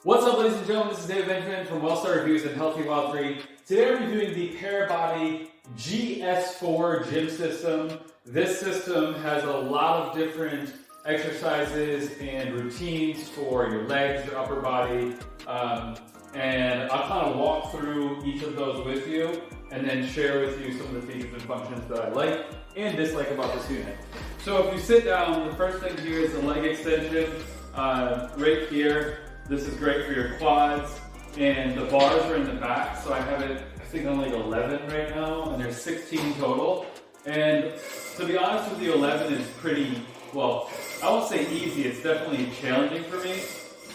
What's up, ladies and gentlemen? This is David Benjamin from Wellstar Reviews and Healthy Wild 3. Today we're reviewing the Parabody GS4 gym system. This system has a lot of different exercises and routines for your legs, your upper body, and I'll kind of walk through each of those with you and then share with you some of the features and functions that I like and dislike about this unit. So if you sit down, the first thing here is the leg extension right here. This is great for your quads, and the bars are in the back, so I have it, I think, on like 11 right now, and there's 16 total. And to be honest with you, 11 is pretty, well, I won't say easy, it's definitely challenging for me,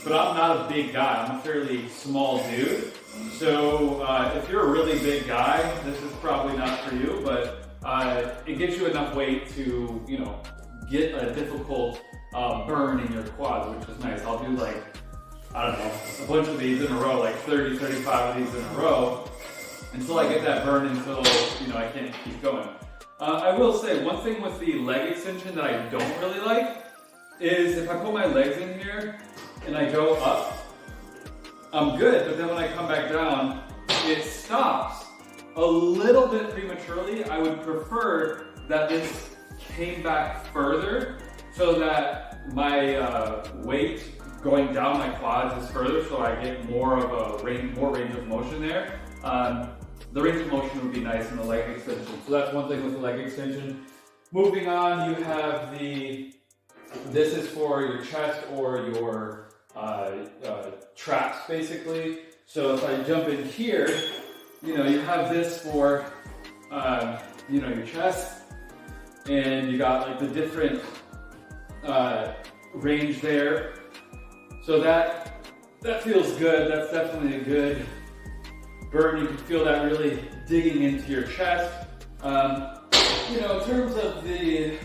but I'm not a big guy, I'm a fairly small dude. So if you're a really big guy, this is probably not for you, but it gives you enough weight to, you know, get a difficult burn in your quads, which is nice. I'll do like, I don't know, a bunch of these in a row, like 30, 35 of these in a row, until I get that burn until, you know, I can't keep going. I will say, one thing with the leg extension that I don't really like is if I put my legs in here and I go up, I'm good, but then when I come back down, it stops a little bit prematurely. I would prefer that this came back further so that my weight going down my quads is further, so I get more of a range of motion there. The range of motion would be nice in the leg extension. So that's one thing with the leg extension. Moving on, you have this is for your chest or your traps, basically. So if I jump in here, you know, you have this for, you know, your chest, and you got like the different range there. So that feels good. That's definitely a good burn. You can feel that really digging into your chest. You know, in terms of the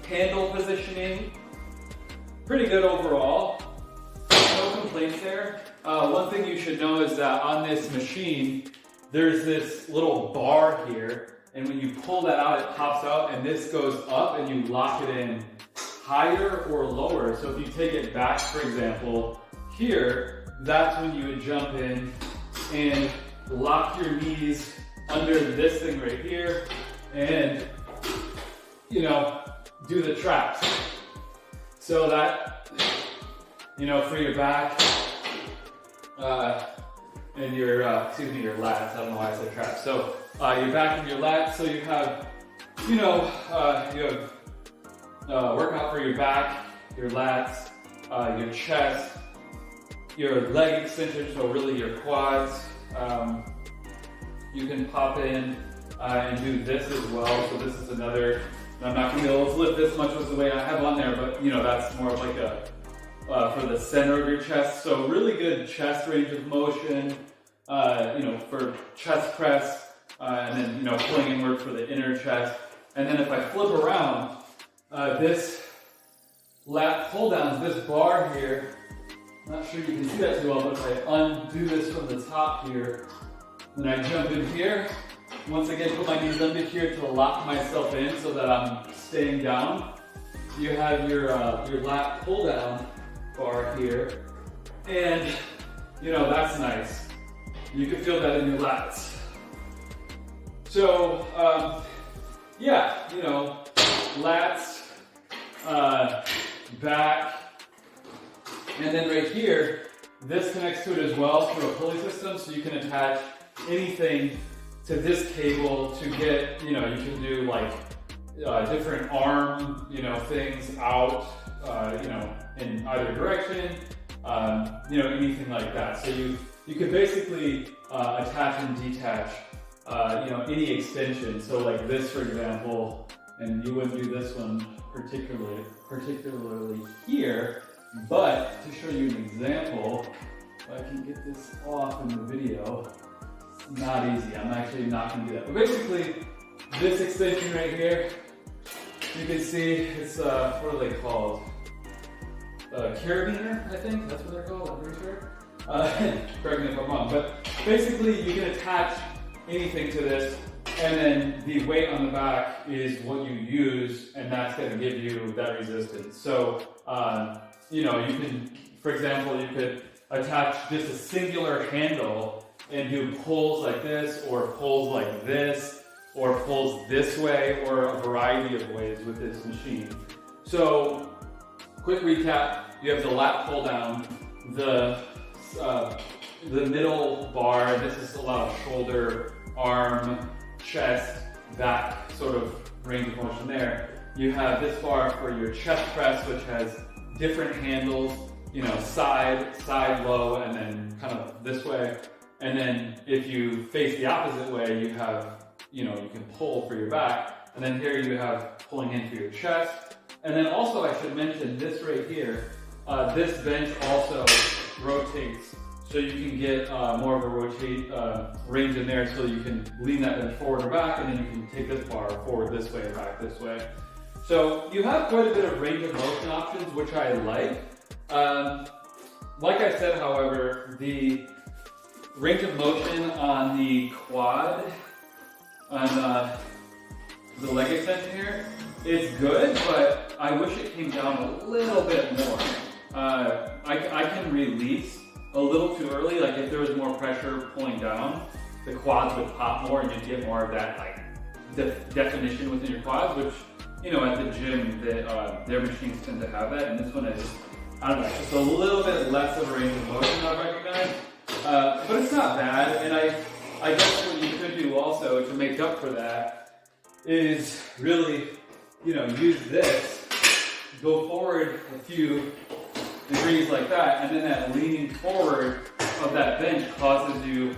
handle positioning, pretty good overall. No complaints there. One thing you should know is that on this machine, there's this little bar here, and when you pull that out, it pops out, and this goes up, and you lock it in higher or lower. So if you take it back, for example, here, that's when you would jump in and lock your knees under this thing right here and, you know, do the traps. So that, you know, for your back and your, excuse me, your lats. I don't know why I said traps. So your back and your lats. So you have, you know, you have workout for your back, your lats, your chest, your leg extension, so really your quads. You can pop in and do this as well. So this is another, I'm not gonna be able to lift this much with the weight I have on there, but you know, that's more of like a, for the center of your chest. So really good chest range of motion, you know, for chest press, and then, you know, pulling inward for the inner chest. And then if I flip around, this lat pull down, this bar here, I'm not sure you can see that too well, but if I undo this from the top here, then I jump in here. Once again, put my knees under here to lock myself in so that I'm staying down. You have your lat pull down bar here, and you know, that's nice. You can feel that in your lats. So, yeah, you know, lats, back, and then right here, this connects to it as well through a pulley system, so you can attach anything to this cable to get, you know, you can do like different arm, you know, things out, you know, in either direction, you know, anything like that. So you could basically attach and detach, you know, any extension. So like this, for example, and you wouldn't do this one particularly here, but to show you an example, if I can get this off in the video, it's not easy. I'm actually not going to do that. But basically, this extension right here, you can see it's, what are they called? Carabiner, I think, that's what they're called, I'm pretty sure. Correct me if I'm wrong, but basically you can attach anything to this, and then the weight on the back is what you use, and that's going to give you that resistance. So, you know, you can, for example, you could attach just a singular handle and do pulls like this, or pulls like this, or pulls this way, or a variety of ways with this machine. So, quick recap, you have the lat pull down, the middle bar, this is a lot of shoulder, arm, chest, back sort of range of motion there. You have this bar for your chest press, which has different handles, you know, side, low, and then kind of this way. And then if you face the opposite way, you have, you know, you can pull for your back. And then here you have pulling in for your chest. And then also I should mention this right here, this bench also rotates, so you can get more of a range in there, so you can lean that bench forward or back, and then you can take this bar forward this way or back this way. So you have quite a bit of range of motion options, which I like. Like I said, however, the range of motion on the quad, on the leg extension here, is good, but I wish it came down a little bit more. I can release a little too early, like if there was more pressure pulling down, the quads would pop more and you'd get more of that like definition within your quads, which, you know, at the gym, their machines tend to have that, and this one is, I don't know, just a little bit less of a range of motion I recognize, but it's not bad. And I guess what you could do also to make up for that is really, you know, use this, go forward a few degrees like that, and then that leaning forward of that bench causes you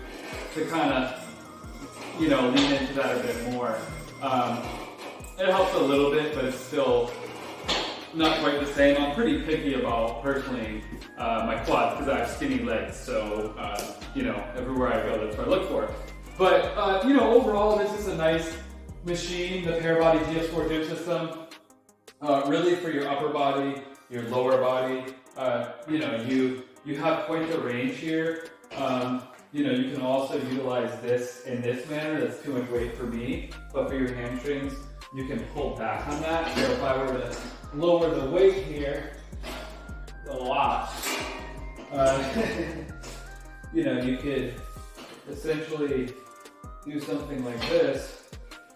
to kind of, you know, lean into that a bit more. It helps a little bit, but it's still not quite the same. I'm pretty picky about, personally, my quads, because I have skinny legs, so, you know, everywhere I go, that's what I look for. But, you know, overall, this is a nice machine, the Parabody GS4 gym system, really for your upper body, your lower body. You know, you have quite the range here. You know, you can also utilize this in this manner. That's too much weight for me, but for your hamstrings, you can pull back on that. So if I were to lower the weight here a lot, you know, you could essentially do something like this,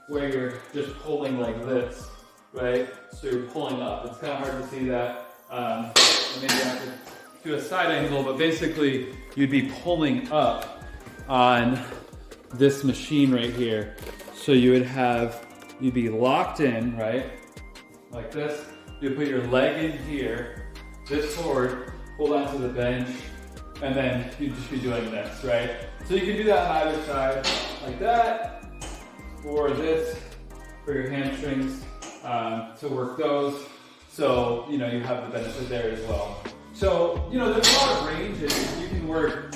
where you're just pulling like this, right? So you're pulling up. It's kind of hard to see that. Maybe I have to do a side angle, but basically you'd be pulling up on this machine right here. So you'd be locked in, right? Like this. You put your leg in here, this forward, hold onto the bench, and then you'd just be doing this, right? So you can do that on either side, like that, or this for your hamstrings, to work those. So, you know, you have the benefit there as well. So, you know, there's a lot of ranges. You can work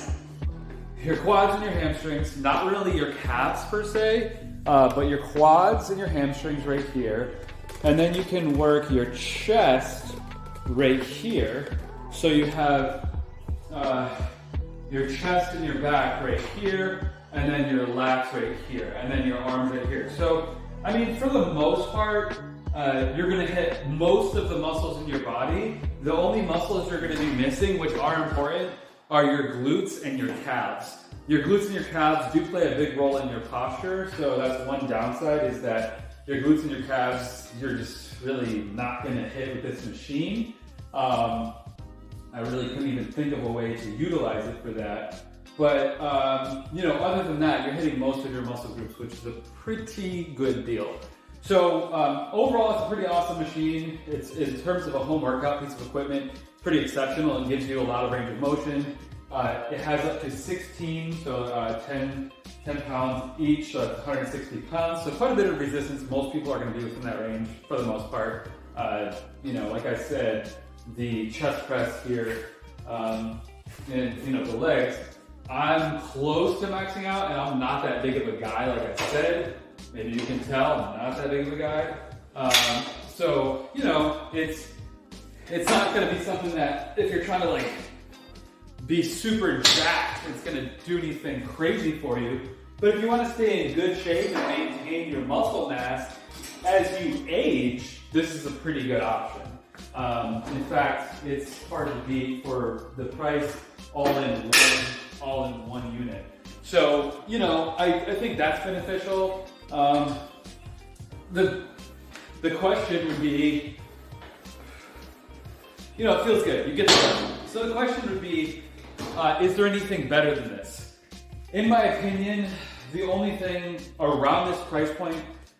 your quads and your hamstrings, not really your calves per se, but your quads and your hamstrings right here. And then you can work your chest right here. So you have your chest and your back right here, and then your lats right here, and then your arms right here. So, I mean, for the most part, you're gonna hit most of the muscles in your body. The only muscles you're gonna be missing, which are important, are your glutes and your calves. Your glutes and your calves do play a big role in your posture, so that's one downside, is that your glutes and your calves, you're just really not gonna hit with this machine. I really couldn't even think of a way to utilize it for that. But, you know, other than that, you're hitting most of your muscle groups, which is a pretty good deal. So overall, it's a pretty awesome machine. It's, in terms of a home workout piece of equipment, pretty exceptional and gives you a lot of range of motion. It has up to 16, so 10 pounds each, so that's 160 pounds. So quite a bit of resistance. Most people are going to be within that range for the most part. You know, like I said, the chest press here, and you know, the legs, I'm close to maxing out, and I'm not that big of a guy, like I said. Maybe you can tell I'm not that big of a guy. So, you know, it's not gonna be something that, if you're trying to like be super jacked, it's gonna do anything crazy for you. But if you wanna stay in good shape and maintain your muscle mass as you age, this is a pretty good option. In fact, it's hard to beat for the price all in one unit. So, you know, I think that's beneficial. The question would be, you know, it feels good. You get the question. So the question would be, is there anything better than this? In my opinion, the only thing around this price point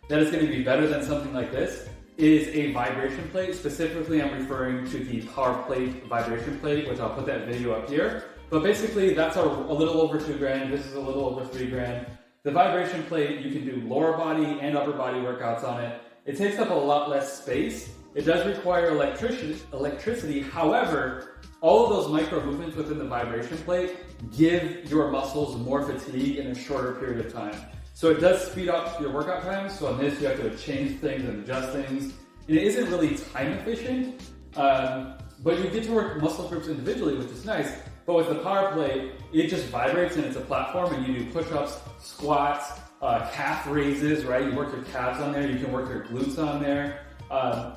that is going to be better than something like this is a vibration plate. Specifically, I'm referring to the Parabody vibration plate, which I'll put that video up here. But basically, that's a little over $2,000. This is a little over $3,000. The vibration plate, you can do lower body and upper body workouts on it. It takes up a lot less space. It does require electricity. However, all of those micro movements within the vibration plate give your muscles more fatigue in a shorter period of time. So it does speed up your workout time. So on this, you have to change things and adjust things. And it isn't really time efficient, but you get to work muscle groups individually, which is nice. But with the power plate, it just vibrates and it's a platform, and you do push-ups, squats, calf raises, right? You work your calves on there. You can work your glutes on there.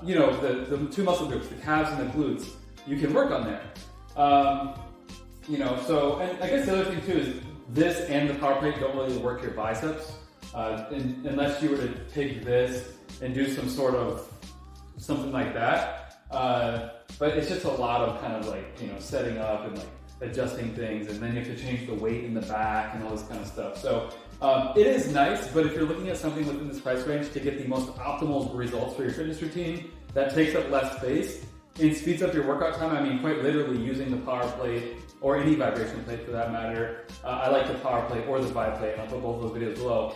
You know, the two muscle groups, the calves and the glutes, you can work on there. You know, so, and I guess the other thing too is this and the power plate don't really work your biceps, unless you were to take this and do some sort of something like that. But it's just a lot of kind of like, you know, setting up and like adjusting things, and then you have to change the weight in the back and all this kind of stuff. So it is nice, but if you're looking at something within this price range to get the most optimal results for your fitness routine that takes up less space and speeds up your workout time, I mean quite literally using the power plate or any vibration plate for that matter. I like the power plate or the vibe plate, and I'll put both of those videos below.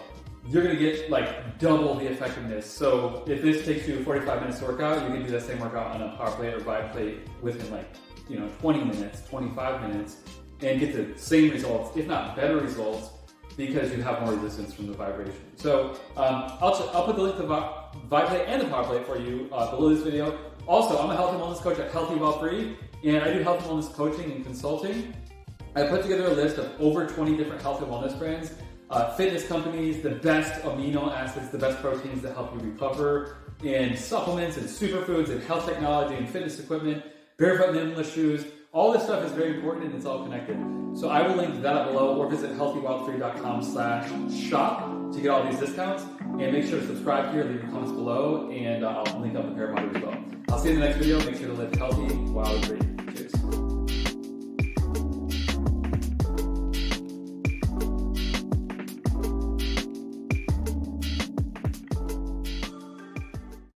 You're gonna get like double the effectiveness. So if this takes you 45 minutes to work out, you can do that same workout on a power plate or vibe plate within like, you know, 20 minutes, 25 minutes, and get the same results, if not better results, because you have more resistance from the vibration. So I'll put the link to the vibe plate and the power plate for you below this video. Also, I'm a health and wellness coach at Healthy While Free, and I do health and wellness coaching and consulting. I put together a list of over 20 different health and wellness brands, fitness companies, the best amino acids, the best proteins that help you recover, and supplements and superfoods and health technology and fitness equipment, barefoot minimalist shoes. All this stuff is very important, and it's all connected. So I will link that up below, or visit healthywildfree.com/shop to get all these discounts. And make sure to subscribe here, leave your comments below, and I'll link up the Parabody as well. I'll see you in the next video. Make sure to live healthy while free.